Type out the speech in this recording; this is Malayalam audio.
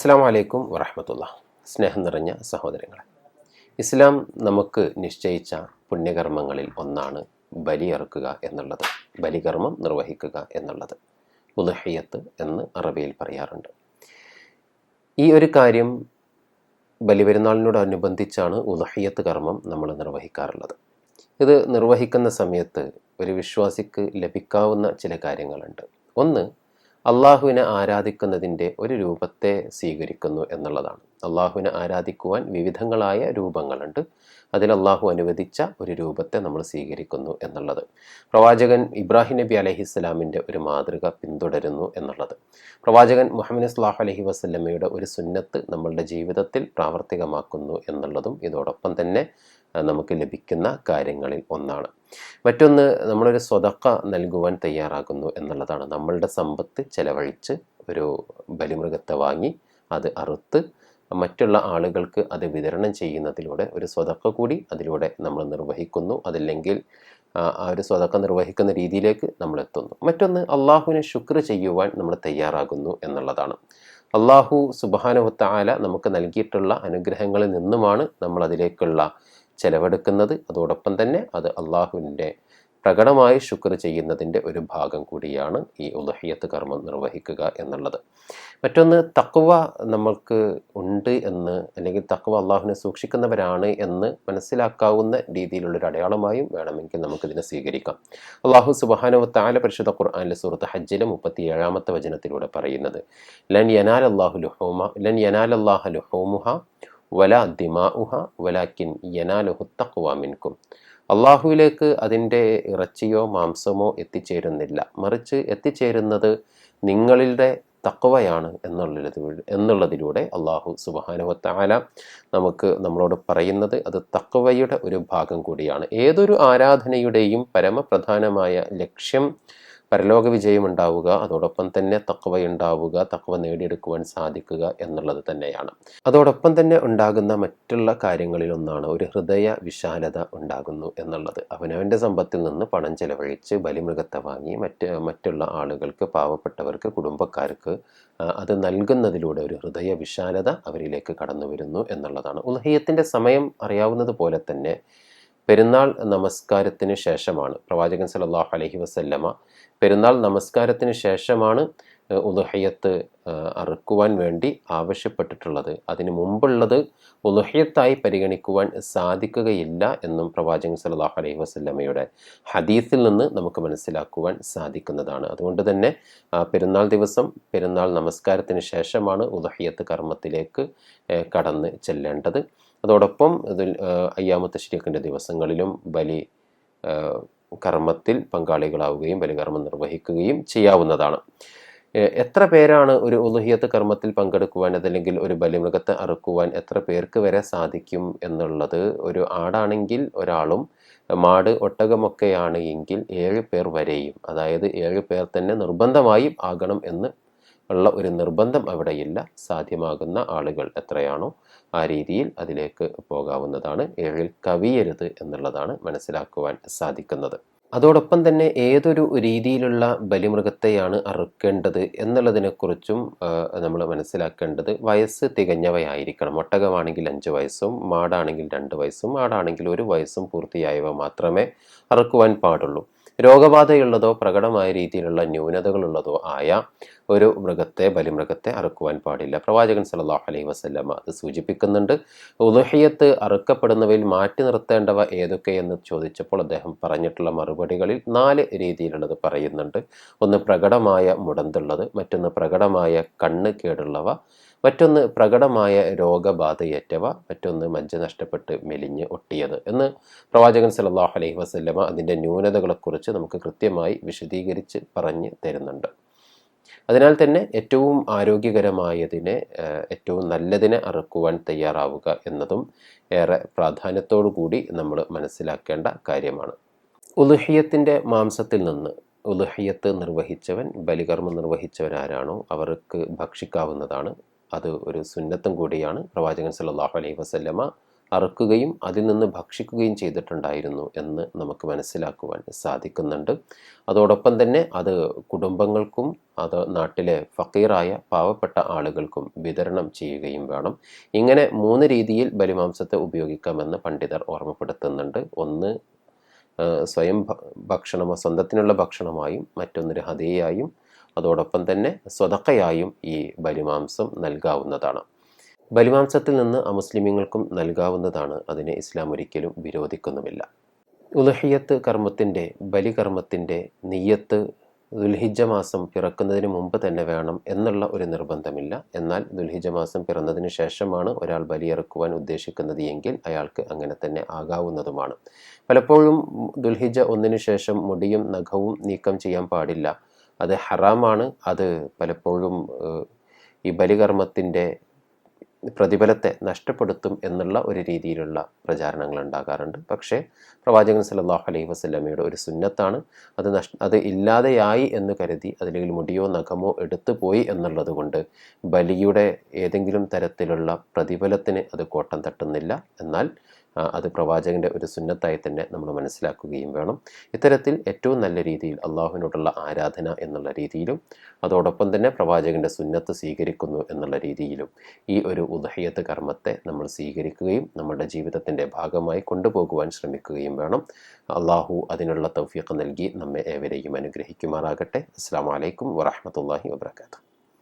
അസ്സലാമു അലൈക്കും വറഹ്മത്തുള്ളാഹി. സ്നേഹം നിറഞ്ഞ സഹോദരങ്ങളെ, ഇസ്ലാം നമുക്ക് നിശ്ചയിച്ച പുണ്യകർമ്മങ്ങളിൽ ഒന്നാണ് ബലിയറുക്കുക എന്നുള്ളത്, ബലികർമ്മം നിർവഹിക്കുക എന്നുള്ളത്. ഉദ്ഹിയ്യത്ത് എന്ന് അറബിയിൽ പറയാറുണ്ട്. ഈ ഒരു കാര്യം ബലിപെരുന്നാളിനോടനുബന്ധിച്ചാണ് ഉദ്ഹിയ്യത്ത് കർമ്മം നമ്മൾ നിർവഹിക്കാറുള്ളത്. ഇത് നിർവഹിക്കുന്ന സമയത്ത് ഒരു വിശ്വാസിക്ക് ലഭിക്കാവുന്ന ചില കാര്യങ്ങളുണ്ട്. ഒന്ന്, അള്ളാഹുവിനെ ആരാധിക്കുന്നതിൻ്റെ ഒരു രൂപത്തെ സ്വീകരിക്കുന്നു എന്നുള്ളതാണ്. അള്ളാഹുവിനെ ആരാധിക്കുവാൻ വിവിധങ്ങളായ രൂപങ്ങളുണ്ട്. അതിൽ അള്ളാഹു അനുവദിച്ച ഒരു രൂപത്തെ നമ്മൾ സ്വീകരിക്കുന്നു എന്നുള്ളത്. പ്രവാചകൻ ഇബ്രാഹിം നബി അലൈഹിസ്സലാമിൻ്റെ ഒരു മാതൃക പിന്തുടരുന്നു എന്നുള്ളത്. പ്രവാചകൻ മുഹമ്മദ് സ്വല്ലല്ലാഹു അലൈഹി വസല്ലമയുടെ ഒരു സുന്നത്ത് നമ്മളുടെ ജീവിതത്തിൽ പ്രാവർത്തികമാക്കുന്നു എന്നുള്ളതും ഇതോടൊപ്പം തന്നെ നമുക്ക് ലഭിക്കുന്ന കാര്യങ്ങളിൽ ഒന്നാണ്. മറ്റൊന്ന്, നമ്മളൊരു സ്വതക്ക നൽകുവാൻ തയ്യാറാകുന്നു എന്നുള്ളതാണ്. നമ്മളുടെ സമ്പത്ത് ചെലവഴിച്ച് ഒരു ബലിമൃഗത്തെ വാങ്ങി അത് അറുത്ത് മറ്റുള്ള ആളുകൾക്ക് അത് വിതരണം ചെയ്യുന്നതിലൂടെ ഒരു സ്വതക്ക കൂടി അതിലൂടെ നമ്മൾ നിർവഹിക്കുന്നു. അതല്ലെങ്കിൽ ആ ഒരു സ്വതക്ക നിർവഹിക്കുന്ന രീതിയിലേക്ക് നമ്മൾ എത്തുന്നു. മറ്റൊന്ന്, അള്ളാഹുവിനെ ശുക്ർ ചെയ്യുവാൻ നമ്മൾ തയ്യാറാകുന്നു എന്നുള്ളതാണ്. അള്ളാഹു സുബ്ഹാനഹു വ തആല നമുക്ക് നൽകിയിട്ടുള്ള അനുഗ്രഹങ്ങളിൽ നിന്നുമാണ് നമ്മൾ അതിലേക്കുള്ള ചെലവെടുക്കുന്നത്. അതോടൊപ്പം തന്നെ അത് അള്ളാഹുവിൻ്റെ പ്രകടമായി ശുക്ർ ചെയ്യുന്നതിൻ്റെ ഒരു ഭാഗം കൂടിയാണ് ഈ ഉദ്ഹിയ്യത്ത് കർമ്മം നിർവഹിക്കുക എന്നുള്ളത്. മറ്റൊന്ന്, തഖ്വ നമ്മൾക്ക് ഉണ്ട് എന്ന്, അല്ലെങ്കിൽ തഖ്വ അള്ളാഹുവിനെ സൂക്ഷിക്കുന്നവരാണ് എന്ന് മനസ്സിലാക്കാവുന്ന രീതിയിലുള്ളൊരു അടയാളമായും വേണമെങ്കിൽ നമുക്കിതിനെ സ്വീകരിക്കാം. അള്ളാഹു സുബ്ഹാനഹു വ തആല പരിശുദ്ധ ഖുർആനിലെ സൂറത്ത് ഹജ്ജിലെ 37-ാമത്തെ വചനത്തിലൂടെ പറയുന്നത്, ലൻ യനാലല്ലാഹു ലുഹൂമുഹ വലാ ദിമാഉഹ വലാകിൻ യനാലുഹു തഖ്വ മിൻകും. അള്ളാഹുവിലേക്ക് അതിൻ്റെ ഇറച്ചിയോ മാംസമോ എത്തിച്ചേരുന്നില്ല, മറിച്ച് എത്തിച്ചേരുന്നത് നിങ്ങളുടെ തഖ്വയാണ് എന്നുള്ളതിലൂടെ അള്ളാഹു സുബ്ഹാനഹു വ തആല നമ്മളോട് പറയുന്നത് അത് തഖ്വയുടെ ഒരു ഭാഗം കൂടിയാണ്. ഏതൊരു ആരാധനയുടെയും പരമപ്രധാനമായ ലക്ഷ്യം പരലോക വിജയം ഉണ്ടാവുക, അതോടൊപ്പം തന്നെ തഖ്വ ഉണ്ടാവുക, തഖ്വ നേടിയെടുക്കുവാൻ സാധിക്കുക എന്നുള്ളത് തന്നെയാണ്. അതോടൊപ്പം തന്നെ ഉണ്ടാകുന്ന മറ്റുള്ള കാര്യങ്ങളിലൊന്നാണ് ഒരു ഹൃദയ വിശാലത ഉണ്ടാകുന്നു എന്നുള്ളത്. അവനവൻ്റെ സമ്പത്തിൽ നിന്ന് പണം ചെലവഴിച്ച് ബലിമൃഗത്തെ വാങ്ങി മറ്റുള്ള ആളുകൾക്ക്, പാവപ്പെട്ടവർക്ക്, കുടുംബക്കാർക്ക് അത് നൽകുന്നതിലൂടെ ഒരു ഹൃദയ വിശാലത അവരിലേക്ക് കടന്നു വരുന്നു എന്നുള്ളതാണ്. ഉദ്ഹിയ്യത്തിൻ്റെ സമയം അറിയാവുന്നത് പോലെ തന്നെ പെരുന്നാൾ നമസ്കാരത്തിന് ശേഷമാണ്. പ്രവാചകൻ സല്ലല്ലാഹു അലൈഹി വസല്ലമ പെരുന്നാൾ നമസ്കാരത്തിന് ശേഷമാണ് ഉദ്ഹിയ്യത്ത് അറുക്കുവാൻ വേണ്ടി ആവശ്യപ്പെട്ടിട്ടുള്ളത്. അതിന് മുമ്പുള്ളത് ഉദ്ഹിയ്യത്തായി പരിഗണിക്കുവാൻ സാധിക്കുകയില്ല എന്നും പ്രവാചകൻ സല്ലല്ലാഹു അലൈഹി വസല്ലമയുടെ ഹദീസിൽ നിന്ന് നമുക്ക് മനസ്സിലാക്കുവാൻ സാധിക്കുന്നതാണ്. അതുകൊണ്ട് തന്നെ പെരുന്നാൾ ദിവസം പെരുന്നാൾ നമസ്കാരത്തിന് ശേഷമാണ് ഉദ്ഹിയ്യത്ത് കർമ്മത്തിലേക്ക് കടന്ന് ചെല്ലേണ്ടത്. അതോടൊപ്പം ഇതിൽ അയ്യാമു തശ്രീഖിൻ്റെ ദിവസങ്ങളിലും ബലി കർമ്മത്തിൽ പങ്കാളികളാവുകയും ബലികർമ്മം നിർവഹിക്കുകയും ചെയ്യാവുന്നതാണ്. എത്ര പേരാണ് ഒരു ഉദ്ഹിയ്യത്ത് കർമ്മത്തിൽ പങ്കെടുക്കുവാൻ, അതല്ലെങ്കിൽ ഒരു ബലിമൃഗത്തെ അറുക്കുവാൻ എത്ര പേർക്ക് വരെ സാധിക്കും എന്നുള്ളത്, ഒരു ആടാണെങ്കിൽ ഒരാളും മാട് ഒട്ടകമൊക്കെയാണ് എങ്കിൽ 7 പേർ വരെയും, അതായത് 7 പേർ തന്നെ നിർബന്ധമായും ആകണം എന്ന് ഉള്ള ഒരു നിർബന്ധം അവിടെയില്ല. സാധ്യമാകുന്ന ആളുകൾ എത്രയാണോ ആ രീതിയിൽ അതിലേക്ക് പോകാവുന്നതാണ്. 7-ൽ കവിയരുത് എന്നുള്ളതാണ് മനസ്സിലാക്കുവാൻ സാധിക്കുന്നത്. അതോടൊപ്പം തന്നെ ഏതൊരു രീതിയിലുള്ള ബലിമൃഗത്തെയാണ് അറുക്കേണ്ടത് എന്നുള്ളതിനെക്കുറിച്ചും നമ്മൾ മനസ്സിലാക്കേണ്ടത് വയസ്സ് തികഞ്ഞവയായിരിക്കണം. ഒട്ടകമാണെങ്കിൽ 5 വയസ്സും മാടാണെങ്കിൽ 2 വയസ്സും ആടാണെങ്കിൽ 1 വയസ്സും പൂർത്തിയായവ മാത്രമേ അറുക്കുവാൻ പാടുള്ളൂ. രോഗബാധയുള്ളതോ പ്രകടമായ രീതിയിലുള്ള ന്യൂനതകളുള്ളതോ ആയ ഒരു ബലിമൃഗത്തെ അറുക്കുവാൻ പാടില്ല. പ്രവാചകൻ സല്ലല്ലാഹു അലൈഹി വസല്ലമ അത് സൂചിപ്പിക്കുന്നുണ്ട്. ഉദ്ഹിയ്യത്ത് അറുക്കപ്പെടുന്നവയിൽ മാറ്റി നിർത്തേണ്ടവ ഏതൊക്കെയെന്ന് ചോദിച്ചപ്പോൾ അദ്ദേഹം പറഞ്ഞിട്ടുള്ള മറുപടികളിൽ 4 രീതിയിലുള്ളത് പറയുന്നുണ്ട്. ഒന്ന് പ്രകടമായ മുടന്തുള്ളത്, മറ്റൊന്ന് പ്രകടമായ കണ്ണ് കേടുള്ളവ, മറ്റൊന്ന് പ്രകടമായ രോഗബാധയേറ്റവ, മറ്റൊന്ന് മജ്ജ നഷ്ടപ്പെട്ട് മെലിഞ്ഞ് ഒട്ടിയത് എന്ന് പ്രവാചകൻ സല്ലല്ലാഹു അലൈഹി വസല്ലമ അതിൻ്റെ ന്യൂനതകളെക്കുറിച്ച് നമുക്ക് കൃത്യമായി വിശദീകരിച്ച് പറഞ്ഞു തരുന്നുണ്ട്. അതിനാൽ തന്നെ ഏറ്റവും ആരോഗ്യകരമായതിനെ, ഏറ്റവും നല്ലതിനെ അറുക്കുവാൻ തയ്യാറാവുക എന്നതും ഏറെ പ്രാധാന്യത്തോടു കൂടി നമ്മൾ മനസ്സിലാക്കേണ്ട കാര്യമാണ്. ഉദ്ഹിയ്യത്തിൻ്റെ മാംസത്തിൽ നിന്ന് ഉദ്ഹിയ്യത്ത് നിർവഹിച്ചവൻ, ബലികർമ്മം നിർവഹിച്ചവരാരാണോ അവർക്ക് ഭക്ഷിക്കാവുന്നതാണ്. അത് ഒരു സുന്നത്തും കൂടിയാണ്. പ്രവാചകൻ സല്ലല്ലാഹു അലൈഹി വസല്ലമ അറുക്കുകയും അതിൽ നിന്ന് ഭക്ഷിക്കുകയും ചെയ്തിട്ടുണ്ടായിരുന്നു എന്ന് നമുക്ക് മനസ്സിലാക്കുവാൻ സാധിക്കുന്നുണ്ട്. അതോടൊപ്പം തന്നെ അത് കുടുംബങ്ങൾക്കും അത് നാട്ടിലെ ഫക്കീറായ പാവപ്പെട്ട ആളുകൾക്കും വിതരണം ചെയ്യുകയും വേണം. ഇങ്ങനെ 3 രീതിയിൽ ബലിമാംസത്തെ ഉപയോഗിക്കാമെന്ന് പണ്ഡിതർ ഓർമ്മപ്പെടുത്തുന്നുണ്ട്. ഒന്ന് സ്വയം ഭക്ഷണമോ സ്വന്തത്തിനുള്ള ഭക്ഷണമായും, മറ്റൊന്നൊരു ഹദിയയായും, അതോടൊപ്പം തന്നെ സ്വതക്കയായും ഈ ബലിമാംസം നൽകാവുന്നതാണ്. ബലിമാംസത്തിൽ നിന്ന് അമുസ്ലിമീങ്ങൾക്കും നൽകാവുന്നതാണ്. അതിനെ ഇസ്ലാം ഒരിക്കലും വിരോധിക്കുന്നുമില്ല. ഉളുഹിയ്യത്ത് കർമ്മത്തിൻ്റെ, ബലികർമ്മത്തിൻ്റെ നിയ്യത്ത് ദുൽഹിജ്ജ മാസം പിറക്കുന്നതിന് മുമ്പ് തന്നെ വേണം എന്നുള്ള ഒരു നിർബന്ധമില്ല. എന്നാൽ ദുൽഹിജ്ജ മാസം പിറന്നതിന് ശേഷമാണ് ഒരാൾ ബലിയിറക്കുവാൻ ഉദ്ദേശിക്കുന്നത് എങ്കിൽ അയാൾക്ക് അങ്ങനെ തന്നെ ആകാവുന്നതുമാണ്. പലപ്പോഴും ദുൽഹിജ്ജ 1 ശേഷം മുടിയും നഖവും നീക്കം ചെയ്യാൻ പാടില്ല, അത് ഹറാമാണ്. അത് പലപ്പോഴും ഈ ബലികർമ്മത്തിൻ്റെ പ്രതിഫലത്തെ നഷ്ടപ്പെടുത്തും എന്നുള്ള ഒരു രീതിയിലുള്ള പ്രചാരണങ്ങൾ ഉണ്ടാകാറുണ്ട്. പക്ഷേ പ്രവാചകൻ സല്ലല്ലാഹു അലൈഹി വസല്ലമയുടെ ഒരു സുന്നത്താണ്. അത് ഇല്ലാതെയായി എന്ന് കരുതി അതിലെങ്കിൽ മുടിയോ നഖമോ എടുത്തു പോയി എന്നുള്ളത് കൊണ്ട് ബലിയുടെ ഏതെങ്കിലും തരത്തിലുള്ള പ്രതിഫലത്തിന് അത് കോട്ടം തട്ടുന്നില്ല. എന്നാൽ അത് പ്രവാചകൻ്റെ ഒരു സുന്നത്തായി തന്നെ നമ്മൾ മനസ്സിലാക്കുകയും വേണം. ഇത്തരത്തിൽ ഏറ്റവും നല്ല രീതിയിൽ അള്ളാഹുവിനോടുള്ള ആരാധന എന്നുള്ള രീതിയിലും, അതോടൊപ്പം തന്നെ പ്രവാചകൻ്റെ സുന്നത്ത് സ്വീകരിക്കുന്നു എന്നുള്ള രീതിയിലും ഈ ഒരു ഉദ്ഹിയ്യത്ത് കർമ്മത്തെ നമ്മൾ സ്വീകരിക്കുകയും നമ്മുടെ ജീവിതത്തിൻ്റെ ഭാഗമായി കൊണ്ടുപോകുവാൻ ശ്രമിക്കുകയും വേണം. അള്ളാഹു അതിനുള്ള തൗഫീഖ് നൽകി നമ്മെ ഏവരെയും അനുഗ്രഹിക്കുമാറാകട്ടെ. അസ്സലാമു അലൈക്കും വറഹ്മത്തുള്ളാഹി വബറകാതുഹു.